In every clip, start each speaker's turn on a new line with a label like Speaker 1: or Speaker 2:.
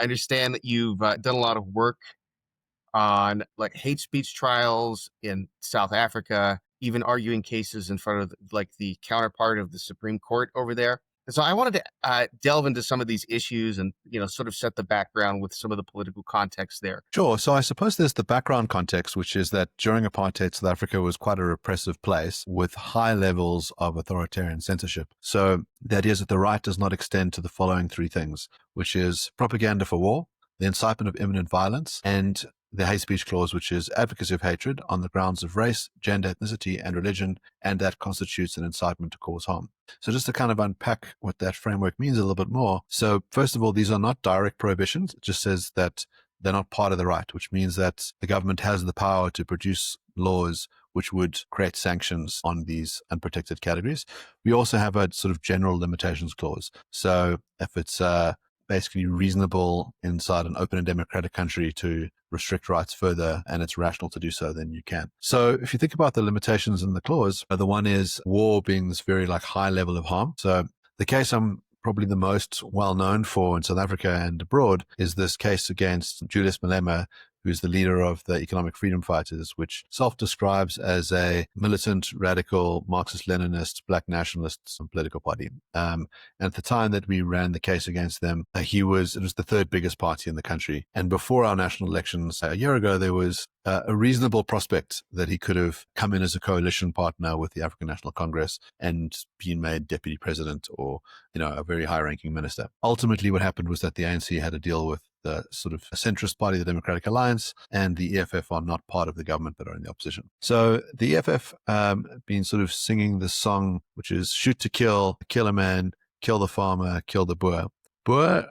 Speaker 1: I understand that you've done a lot of work on like hate speech trials in South Africa, even arguing cases in front of like the counterpart of the Supreme Court over there. And so I wanted to delve into some of these issues and sort of set the background with some of the political context there.
Speaker 2: Sure. So I suppose there's the background context, which is that during apartheid, South Africa was quite a repressive place with high levels of authoritarian censorship. So the idea is that the right does not extend to the following three things, which is propaganda for war, the incitement of imminent violence, and the hate speech clause, which is advocacy of hatred on the grounds of race, gender, ethnicity, and religion, and that constitutes an incitement to cause harm. So just to kind of unpack what that framework means a little bit more. So first of all, these are not direct prohibitions. It just says that they're not part of the right, which means that the government has the power to produce laws which would create sanctions on these unprotected categories. We also have a sort of general limitations clause. So if it's basically reasonable inside an open and democratic country to restrict rights further and it's rational to do so, then you can. So if you think about the limitations in the clause, the one is war being this very like high level of harm. So the case I'm probably the most well known for in South Africa and abroad is this case against Julius Malema, who's the leader of the Economic Freedom Fighters, which self-describes as a militant, radical, Marxist-Leninist, black nationalist political party. And at the time that we ran the case against them, it was the third biggest party in the country. And before our national elections a year ago, there was a reasonable prospect that he could have come in as a coalition partner with the African National Congress and been made deputy president or, a very high-ranking minister. Ultimately, what happened was that the ANC had to deal with the sort of centrist party, the Democratic Alliance, and the EFF are not part of the government but are in the opposition. So the EFF been sort of singing this song, which is shoot to kill a man, kill the farmer, kill the Boer. Boer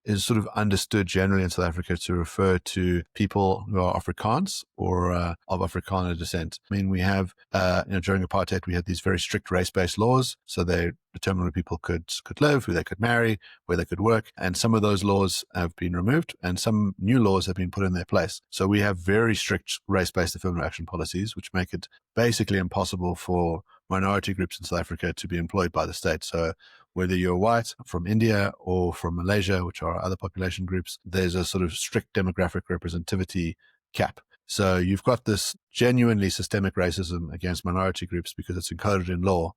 Speaker 2: is sort of understood generally in South Africa to refer to people who are Afrikaans or of Afrikaner descent. I mean, we have, during apartheid, we had these very strict race-based laws. So they determined where people could live, who they could marry, where they could work. And some of those laws have been removed and some new laws have been put in their place. So we have very strict race-based affirmative action policies, which make it basically impossible for minority groups in South Africa to be employed by the state. So whether you're white from India or from Malaysia, which are other population groups, there's a sort of strict demographic representativity cap. So you've got this genuinely systemic racism against minority groups because it's encoded in law.